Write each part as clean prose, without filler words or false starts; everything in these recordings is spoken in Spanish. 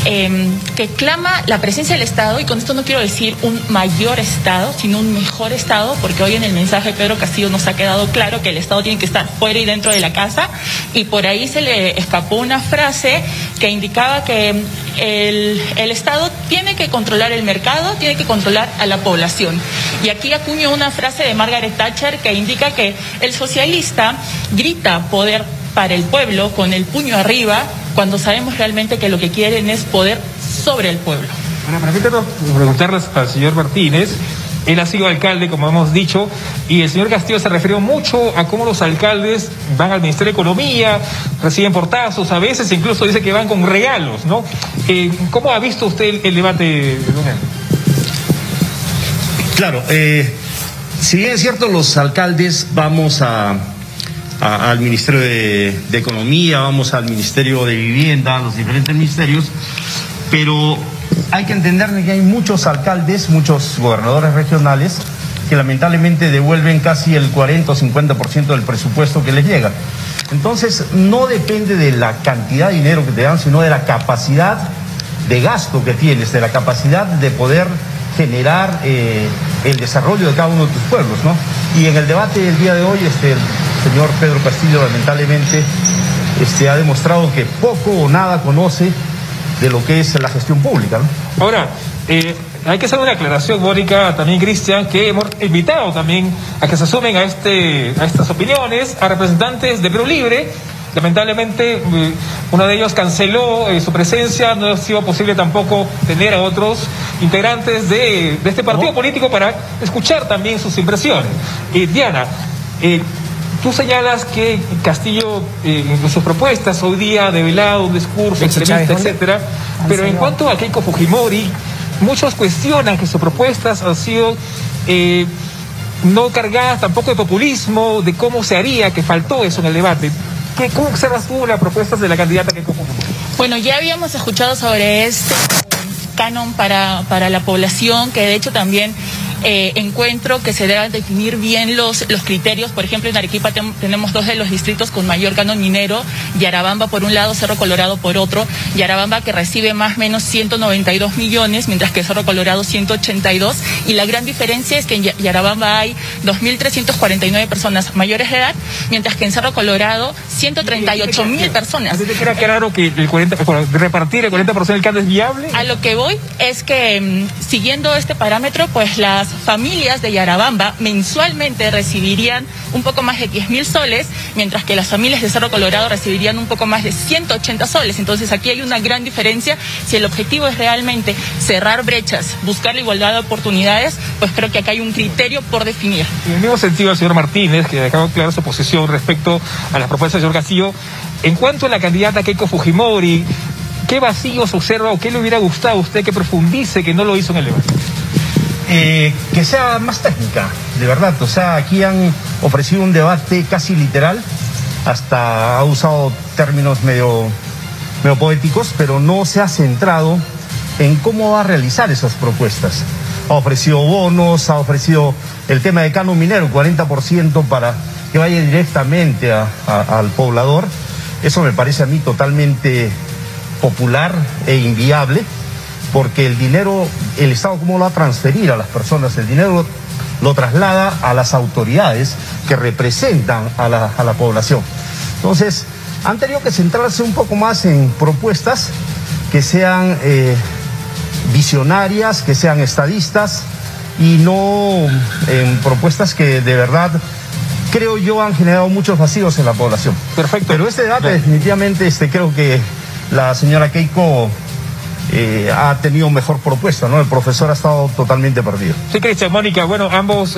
que clama la presencia del Estado, y con esto no quiero decir un mayor Estado, sino un mejor Estado, porque hoy en el mensaje de Pedro Castillo nos ha quedado claro que el Estado tiene que estar fuera y dentro de la casa, y por ahí se le escapó una frase que indicaba que el Estado tiene que controlar el mercado, tiene que controlar a la población. Y aquí acuño una frase de Margaret Thatcher que indica que el socialista grita poder para el pueblo con el puño arriba, cuando sabemos realmente que lo que quieren es poder sobre el pueblo. Bueno, permítanos preguntarles al señor Martínez. Él ha sido alcalde, como hemos dicho, y el señor Castillo se refirió mucho a cómo los alcaldes van al Ministerio de Economía, reciben portazos, a veces incluso dice que van con regalos, ¿no? ¿Cómo ha visto usted el debate, don Ed? Claro, si bien es cierto, los alcaldes vamos al Ministerio de Economía, vamos al Ministerio de Vivienda, a los diferentes ministerios, pero hay que entender que hay muchos alcaldes, muchos gobernadores regionales que lamentablemente devuelven casi el 40 o 50% del presupuesto que les llega. Entonces, no depende de la cantidad de dinero que te dan, sino de la capacidad de gasto que tienes, de la capacidad de poder generar el desarrollo de cada uno de tus pueblos, ¿no? Y en el debate del día de hoy, el señor Pedro Castillo lamentablemente ha demostrado que poco o nada conoce de lo que es la gestión pública, ¿no? Ahora, hay que hacer una aclaración, Mónica, también Cristian, que hemos invitado también a que se sumen a estas opiniones a representantes de Perú Libre. Lamentablemente, uno de ellos canceló su presencia, no ha sido posible tampoco tener a otros integrantes de este partido político para escuchar también sus impresiones. Diana, tú señalas que Castillo, en sus propuestas, hoy día ha develado un discurso extremista, etcétera, pero en cuanto a Keiko Fujimori, muchos cuestionan que sus propuestas han sido no cargadas tampoco de populismo, de cómo se haría, que faltó eso en el debate. ¿Cómo observas tú las propuestas de la candidata Keiko Fujimori? Bueno, ya habíamos escuchado sobre este canon para la población, que de hecho también encuentro que se deben definir bien los criterios. Por ejemplo, en Arequipa tenemos dos de los distritos con mayor canon minero, Yarabamba por un lado, Cerro Colorado por otro. Yarabamba, que recibe más o menos 192 millones, mientras que Cerro Colorado 182, y la gran diferencia es que en Yarabamba hay 2.349 personas mayores de edad, mientras que en Cerro Colorado 138.000 personas. ¿Te queda claro que repartir el 40% del canon es viable? A lo que voy es que, siguiendo este parámetro, pues las familias de Yarabamba mensualmente recibirían un poco más de 10.000 soles, mientras que las familias de Cerro Colorado recibirían un poco más de 180 soles. Entonces aquí hay una gran diferencia. Si el objetivo es realmente cerrar brechas, buscar la igualdad de oportunidades, pues creo que acá hay un criterio por definir. En el mismo sentido, el señor Martínez, que dejaba clara su posición respecto a las propuestas del señor Castillo, en cuanto a la candidata Keiko Fujimori, ¿qué vacíos observa o qué le hubiera gustado a usted que profundice que no lo hizo en el debate? Que sea más técnica, de verdad. O sea, aquí han ofrecido un debate casi literal, hasta ha usado términos medio poéticos, pero no se ha centrado en cómo va a realizar esas propuestas. Ha ofrecido bonos, ha ofrecido el tema de canon minero, 40% para que vaya directamente al poblador. Eso me parece a mí totalmente popular e inviable, porque el dinero, el Estado, ¿cómo lo va a transferir a las personas? El dinero lo traslada a las autoridades que representan a la población. Entonces, han tenido que centrarse un poco más en propuestas que sean visionarias, que sean estadistas, y no en propuestas que de verdad, creo yo, han generado muchos vacíos en la población. Perfecto. Pero este debate, definitivamente, creo que la señora Keiko ha tenido mejor propuesta, ¿no? El profesor ha estado totalmente perdido. Sí, Cristian, Mónica, bueno, ambos,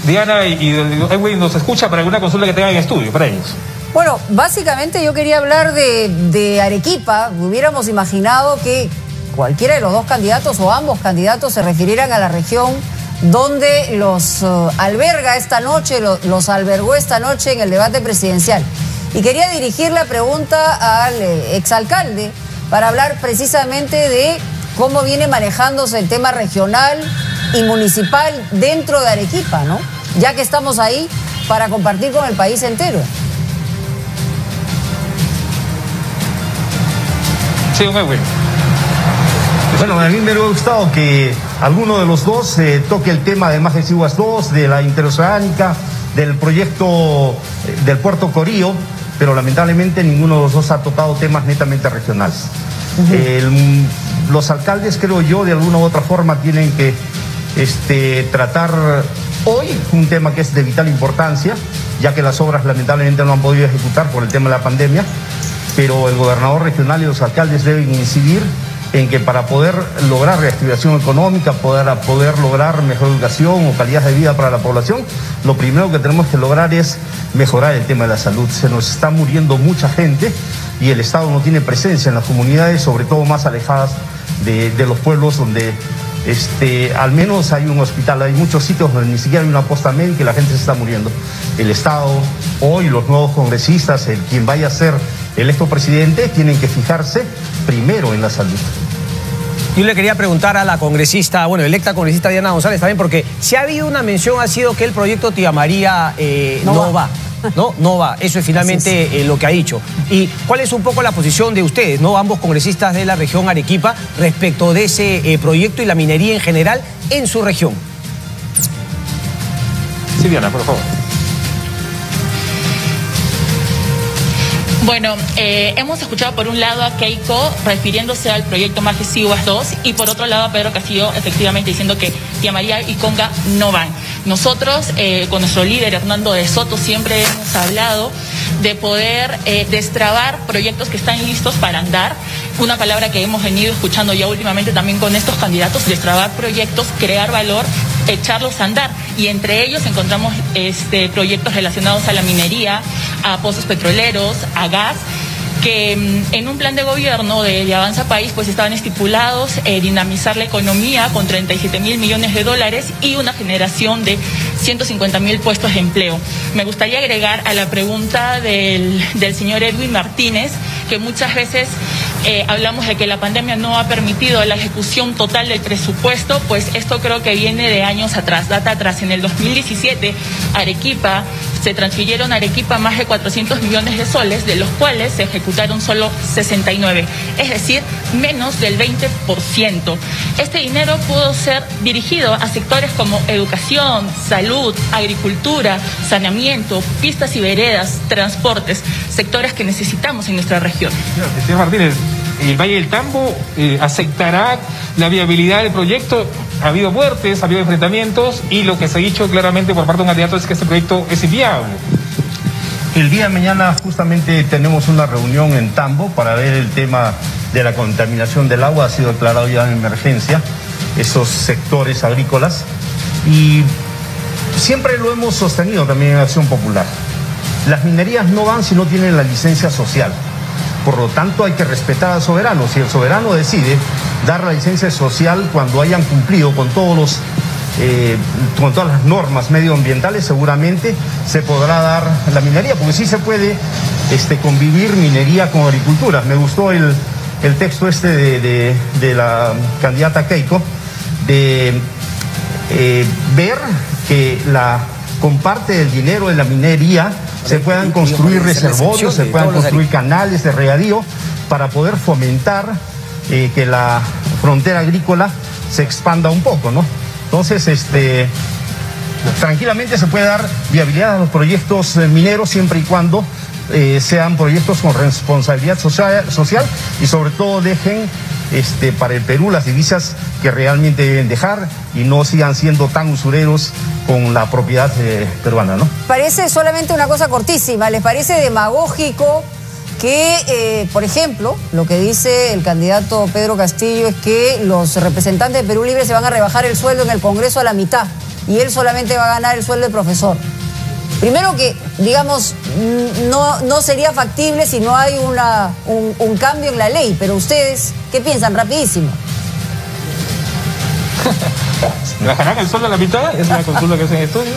Diana y Edwin, nos escucha para alguna consulta que tengan en estudio, para ellos. Bueno, básicamente yo quería hablar de Arequipa. Hubiéramos imaginado que cualquiera de los dos candidatos o ambos candidatos se refirieran a la región donde los alberga esta noche, los albergó esta noche en el debate presidencial. Y quería dirigir la pregunta al exalcalde para hablar precisamente de cómo viene manejándose el tema regional y municipal dentro de Arequipa, ¿no? Ya que estamos ahí para compartir con el país entero. Sí, un Bueno, a mí me hubiera gustado que alguno de los dos toque el tema de Majes Iguas 2, de la interoceánica, del proyecto del Puerto Corío, pero lamentablemente ninguno de los dos ha tocado temas netamente regionales. Los alcaldes, creo yo, de alguna u otra forma tienen que tratar hoy un tema que es de vital importancia, ya que las obras lamentablemente no han podido ejecutar por el tema de la pandemia, pero el gobernador regional y los alcaldes deben incidir en que para poder lograr reactivación económica, poder lograr mejor educación o calidad de vida para la población, lo primero que tenemos que lograr es mejorar el tema de la salud. Se nos está muriendo mucha gente y el Estado no tiene presencia en las comunidades, sobre todo más alejadas de los pueblos donde al menos hay un hospital. Hay muchos sitios donde ni siquiera hay una posta médica y la gente se está muriendo. El Estado, hoy los nuevos congresistas, quien vaya a ser electo presidente, tienen que fijarse primero en la salud. Yo le quería preguntar a la congresista, electa congresista Diana González también, porque si ha habido una mención ha sido que el proyecto Tía María no va. No va, eso es finalmente lo que ha dicho. ¿Y cuál es un poco la posición de ustedes, ambos congresistas de la región Arequipa, respecto de ese proyecto y la minería en general en su región? Sí, Diana, por favor. Bueno, hemos escuchado por un lado a Keiko refiriéndose al proyecto Majes Iguas 2 y por otro lado a Pedro Castillo efectivamente diciendo que Tía María y Conga no van. Nosotros con nuestro líder Hernando de Soto siempre hemos hablado de poder destrabar proyectos que están listos para andar. Una palabra que hemos venido escuchando ya últimamente también con estos candidatos: destrabar proyectos, crear valor, echarlos a andar. Y entre ellos encontramos proyectos relacionados a la minería, a pozos petroleros, a gas, que en un plan de gobierno de Avanza País pues estaban estipulados dinamizar la economía con 37.000 millones de dólares y una generación de 150.000 puestos de empleo. Me gustaría agregar a la pregunta del señor Edwin Martínez que muchas veces hablamos de que la pandemia no ha permitido la ejecución total del presupuesto, pues esto creo que viene de años atrás, data atrás. En el 2017 se transfirieron a Arequipa más de 400 millones de soles, de los cuales se ejecutaron solo 69, es decir, menos del 20%. Este dinero pudo ser dirigido a sectores como educación, salud, agricultura, saneamiento, pistas y veredas, transportes, sectores que necesitamos en nuestra región. Señor Martínez, ¿el Valle del Tambo aceptará la viabilidad del proyecto? Ha habido muertes, ha habido enfrentamientos y lo que se ha dicho claramente por parte de un candidato es que este proyecto es inviable. El día de mañana justamente tenemos una reunión en Tambo para ver el tema de la contaminación del agua. Ha sido declarado ya en emergencia esos sectores agrícolas y siempre lo hemos sostenido también en Acción Popular. Las minerías no van si no tienen la licencia social. Por lo tanto, hay que respetar al soberano. Si el soberano decide dar la licencia social cuando hayan cumplido con todas las normas medioambientales, seguramente se podrá dar la minería, porque sí se puede convivir minería con agricultura. Me gustó el texto de la candidata Keiko, de ver que con parte del dinero de la minería se puedan construir reservorios, se puedan construir canales de regadío para poder fomentar que la frontera agrícola se expanda un poco, ¿no? Entonces, tranquilamente se puede dar viabilidad a los proyectos mineros siempre y cuando sean proyectos con responsabilidad social y sobre todo dejen para el Perú las divisas que realmente deben dejar y no sigan siendo tan usureros con la propiedad peruana, ¿no? Parece solamente una cosa cortísima, ¿les parece demagógico que, por ejemplo, lo que dice el candidato Pedro Castillo es que los representantes de Perú Libre se van a rebajar el sueldo en el Congreso a la mitad y él solamente va a ganar el sueldo de profesor? Primero que, digamos, no sería factible si no hay un cambio en la ley, pero ustedes, ¿qué piensan? Rapidísimo. ¿Bajarán el sueldo a la mitad? Es una consulta que hacen estudios.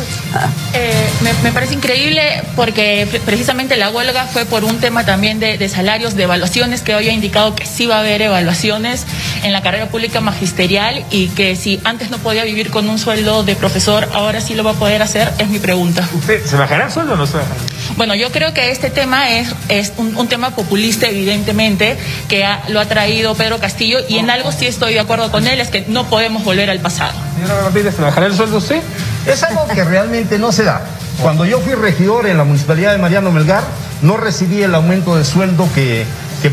Me parece increíble porque precisamente la huelga fue por un tema también de salarios, de evaluaciones, que hoy ha indicado que sí va a haber evaluaciones en la carrera pública magisterial y que si antes no podía vivir con un sueldo de profesor, ahora sí lo va a poder hacer, es mi pregunta. ¿Usted se bajará el sueldo o no se bajará? Bueno, yo creo que este tema es un tema populista, evidentemente, que lo ha traído Pedro Castillo, y en algo sí estoy de acuerdo con él, es que no podemos volver al pasado. Señora Martínez, ¿se bajará el sueldo usted? Es algo que realmente no se da. Cuando yo fui regidor en la municipalidad de Mariano Melgar, no recibí el aumento de sueldo que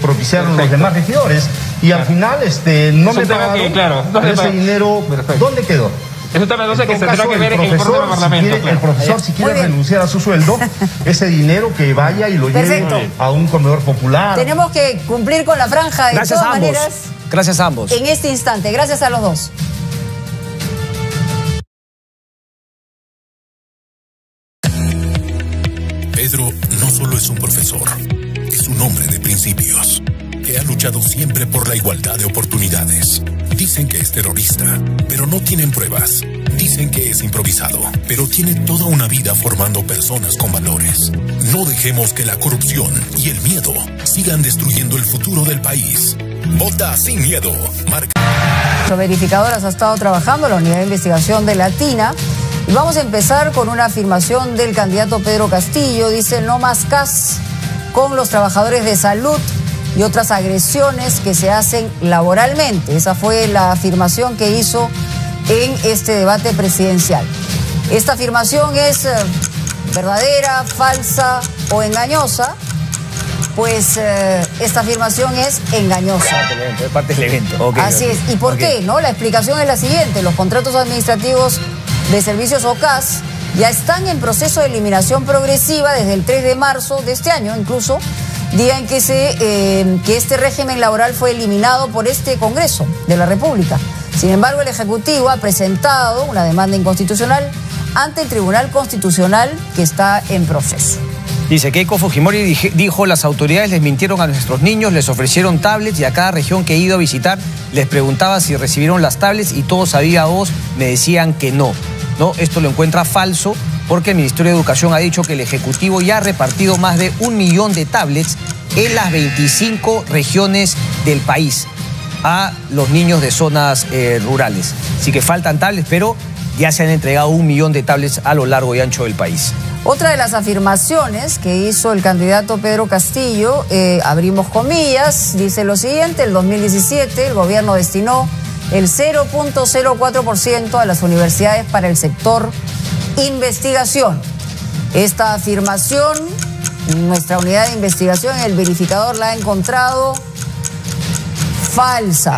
propiciaron los demás regidores, y al final no me pagaron. Claro, ese dinero, ¿dónde quedó? Es un tema que se tendrá que ver en el próximo Parlamento. El profesor, si quiere renunciar a su sueldo, ese dinero que vaya y lo lleve a un comedor popular. Tenemos que cumplir con la franja de Gracias todas a ambos. maneras. Gracias a ambos. En este instante, gracias a los dos. Pedro no solo es un profesor, es un hombre de principios, que ha luchado siempre por la igualdad de oportunidades. Dicen que es terrorista, pero no tienen pruebas. Dicen que es improvisado, pero tiene toda una vida formando personas con valores. No dejemos que la corrupción y el miedo sigan destruyendo el futuro del país. Vota sin miedo. Marca. Verificadoras ha estado trabajando la unidad de investigación de Latina. Y vamos a empezar con una afirmación del candidato Pedro Castillo. Dice: no más CAS con los trabajadores de salud y otras agresiones que se hacen laboralmente. Esa fue la afirmación que hizo en este debate presidencial. ¿Esta afirmación es verdadera, falsa o engañosa? Pues esta afirmación es engañosa. Parte del evento. Okay, así es. ¿Y por qué? ¿No? La explicación es la siguiente: los contratos administrativos de servicios o CAS ya están en proceso de eliminación progresiva desde el 3 de marzo de este año, incluso día en que este régimen laboral fue eliminado por este Congreso de la República. Sin embargo, el Ejecutivo ha presentado una demanda inconstitucional ante el Tribunal Constitucional que está en proceso. Dice Keiko Fujimori dijo: las autoridades les mintieron a nuestros niños, les ofrecieron tablets, y a cada región que he ido a visitar les preguntaba si recibieron las tablets y todos a viva voz me decían que no. No, esto lo encuentra falso, porque el Ministerio de Educación ha dicho que el Ejecutivo ya ha repartido más de 1 millón de tablets en las 25 regiones del país a los niños de zonas rurales. Así que faltan tablets, pero ya se han entregado 1 millón de tablets a lo largo y ancho del país. Otra de las afirmaciones que hizo el candidato Pedro Castillo, abrimos comillas, dice lo siguiente: el 2017 el gobierno destinó el 0.04% a las universidades para el sector investigación. Esta afirmación, nuestra unidad de investigación, el verificador, la ha encontrado falsa.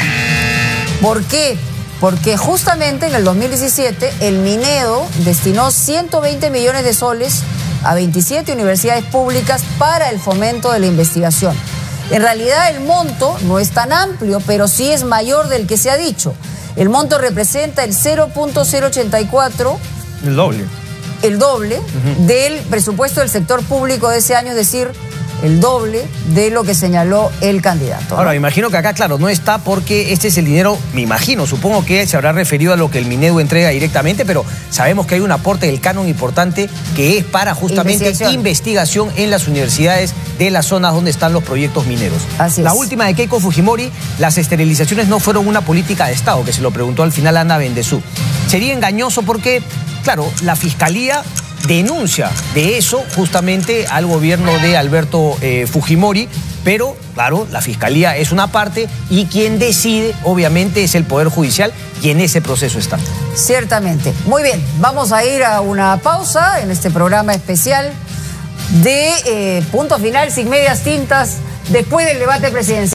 ¿Por qué? Porque justamente en el 2017 el Minedo destinó 120 millones de soles a 27 universidades públicas para el fomento de la investigación. En realidad el monto no es tan amplio, pero sí es mayor del que se ha dicho. El monto representa el 0.084. El doble. El doble del presupuesto del sector público de ese año, es decir, el doble de lo que señaló el candidato, ¿no? Ahora, me imagino que acá, claro, no está porque este es el dinero, me imagino, supongo que se habrá referido a lo que el Minedo entrega directamente, pero sabemos que hay un aporte del canon importante que es para justamente investigación en las universidades de las zonas donde están los proyectos mineros. Así es. La última de Keiko Fujimori: las esterilizaciones no fueron una política de Estado, que se lo preguntó al final Ana Bendezú. Sería engañoso porque, claro, la Fiscalía denuncia de eso justamente al gobierno de Alberto Fujimori, pero claro, la Fiscalía es una parte y quien decide obviamente es el Poder Judicial, y en ese proceso está. Ciertamente. Muy bien, vamos a ir a una pausa en este programa especial de Punto Final, sin medias tintas, después del debate presidencial.